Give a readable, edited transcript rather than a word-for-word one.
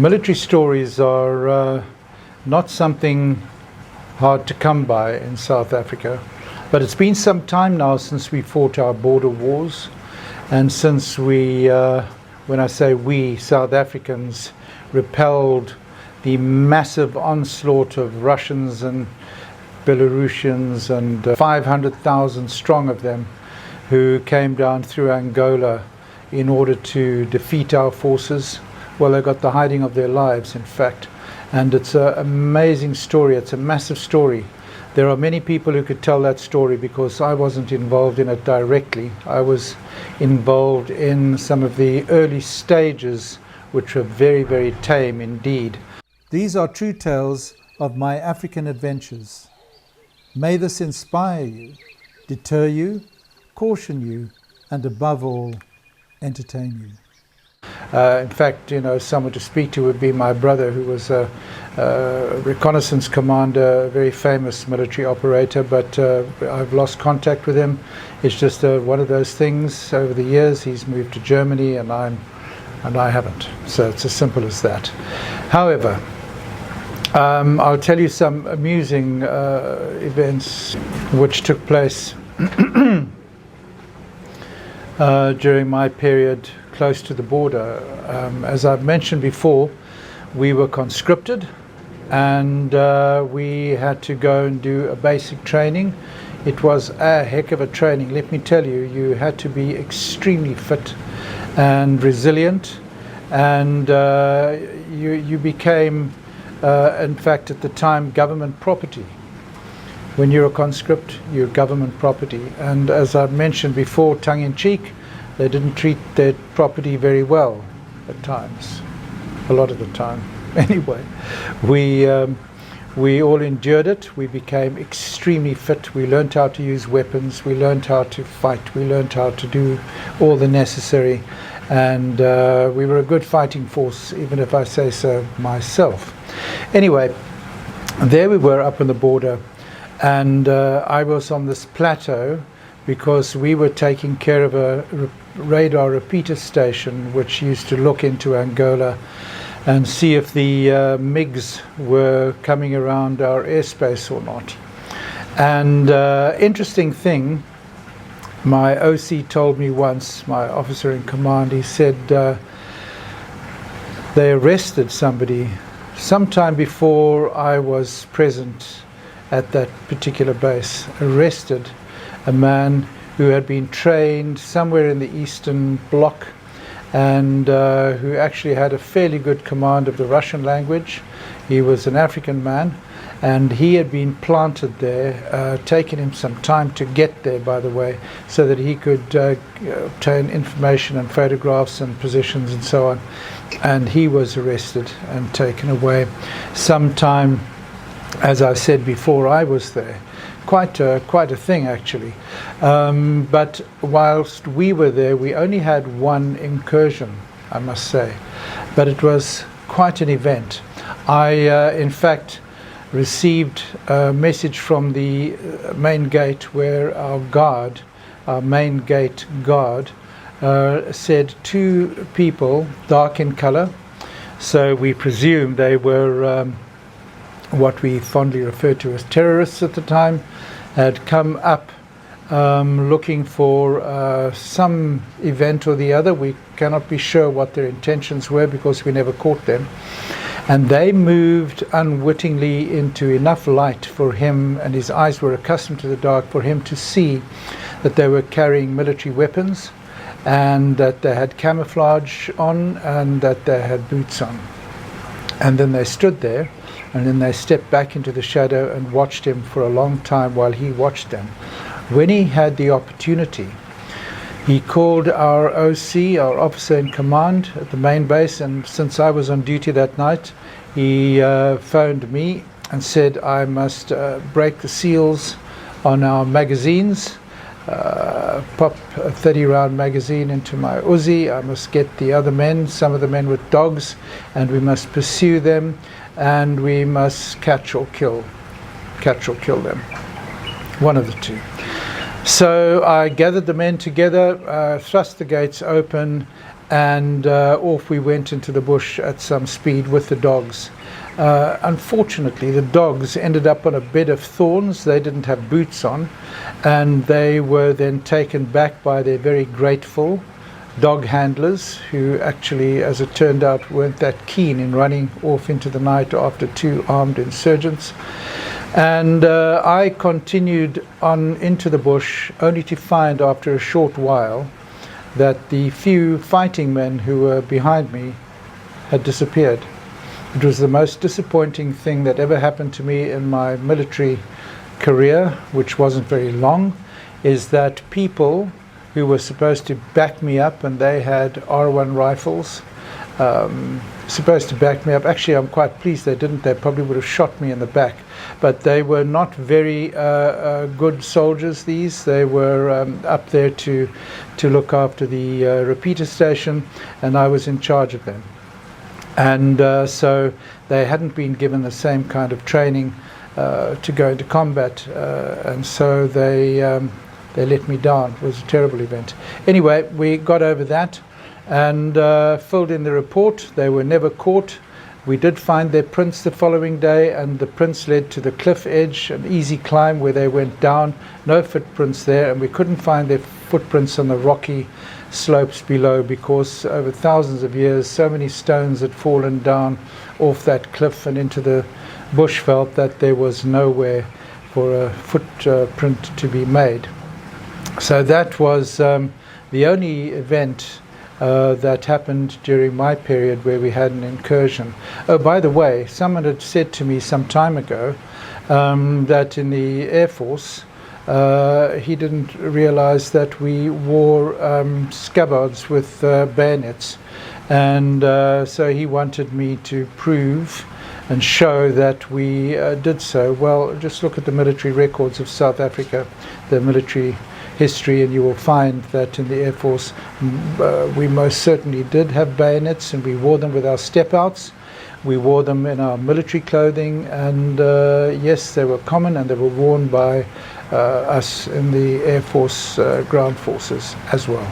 Military stories are not something hard to come by in South Africa, but it's been some time now since we fought our border wars, and since we, when I say we, South Africans, repelled the massive onslaught of Russians and Belarusians and 500,000 strong of them who came down through Angola in order to defeat our forces. Well, they got the hiding of their lives, in fact. And it's an amazing story. It's a massive story. There are many people who could tell that story because I wasn't involved in it directly. I was involved in some of the early stages, which were very, very tame indeed. These are true tales of my African adventures. May this inspire you, deter you, caution you, and above all, entertain you. In fact, someone to speak to would be my brother, who was a reconnaissance commander, a very famous military operator, but I've lost contact with him. It's just one of those things. Over the years, he's moved to Germany, and I haven't. So it's as simple as that. However, I'll tell you some amusing events which took place during my period close to the border. As I've mentioned before, we were conscripted, and we had to go and do a basic training. It was a heck of a training, let me tell you. You had to be extremely fit and resilient, and you became, in fact at the time, government property. When you're a conscript, you're government property. And as I've mentioned before, tongue-in-cheek, they didn't treat their property very well at times, a lot of the time. Anyway, we all endured it. We became extremely fit. We learned how to use weapons. We learned how to fight. We learned how to do all the necessary. And we were a good fighting force, even if I say so myself. Anyway, there we were up on the border, and I was on this plateau because we were taking care of a radar repeater station which used to look into Angola and see if the MiGs were coming around our airspace or not. And interesting thing, my OC told me once, my officer in command, he said they arrested somebody sometime before I was present at that particular base, arrested a man who had been trained somewhere in the Eastern Bloc, and who actually had a fairly good command of the Russian language. He was an African man, and he had been planted there, taken him some time to get there, by the way, so that he could obtain information and photographs and positions and so on. And he was arrested and taken away sometime, as I said before, I was there. Quite a thing, actually. But whilst we were there, we only had one incursion, I must say. But it was quite an event. I, in fact, received a message from the main gate where our main gate guard, said two people, dark in color. So we presume they were what we fondly referred to as terrorists at the time, had come up looking for some event or the other. We cannot be sure what their intentions were because we never caught them. And they moved unwittingly into enough light for him, and his eyes were accustomed to the dark, for him to see that they were carrying military weapons, and that they had camouflage on, and that they had boots on. And then they stood there, and then they stepped back into the shadow and watched him for a long time while he watched them. When he had the opportunity, he called our OC, our officer in command at the main base, and since I was on duty that night, he phoned me and said I must break the seals on our magazines, pop a 30-round magazine into my Uzi. I must get the other men, some of the men with dogs, and we must pursue them, and we must catch or kill them, one of the two. So I gathered the men together, thrust the gates open, and off we went into the bush at some speed with the dogs. Unfortunately, the dogs ended up on a bed of thorns. They didn't have boots on, and they were then taken back by their very grateful dog handlers, who actually, as it turned out, weren't that keen in running off into the night after 2 armed insurgents. And I continued on into the bush, only to find after a short while that the few fighting men who were behind me had disappeared. It was the most disappointing thing that ever happened to me in my military career, which wasn't very long, is that people who were supposed to back me up, and they had R1 rifles, supposed to back me up. Actually, I'm quite pleased they didn't. They probably would have shot me in the back. But they were not very good soldiers, these. They were up there to look after the repeater station, and I was in charge of them. And so they hadn't been given the same kind of training to go into combat, and so they let me down. It was a terrible event. Anyway, we got over that and filled in the report. They were never caught. We did find their prints the following day, and the prints led to the cliff edge, an easy climb where they went down. No footprints there, and we couldn't find their footprints on the rocky slopes below, because over thousands of years so many stones had fallen down off that cliff and into the bushveld that there was nowhere for a footprint to be made. So that was the only event that happened during my period where we had an incursion. Oh, by the way, someone had said to me some time ago that in the Air Force he didn't realize that we wore scabbards with bayonets, and so he wanted me to prove and show that we did so. Well, just look at the military records of South Africa, the military history, and you will find that in the Air Force we most certainly did have bayonets, and we wore them with our step outs. We wore them in our military clothing, and yes, they were common, and they were worn by us in the Air Force ground forces as well.